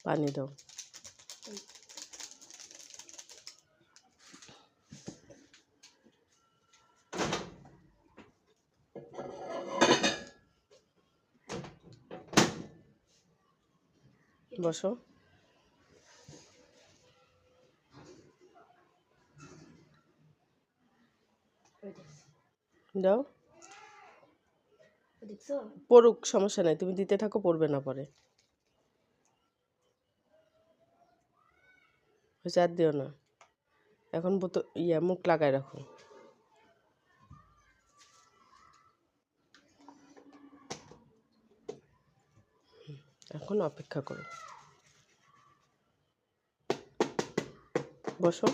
পানি দাও। বসো। দাও। পড়ুক, সমস্যা নাই, তুমি দিতে থাকো, পড়বে না পরে। চার দিও না, এখন মুখ লাগায় রাখো। এখন অপেক্ষা করো। বসো।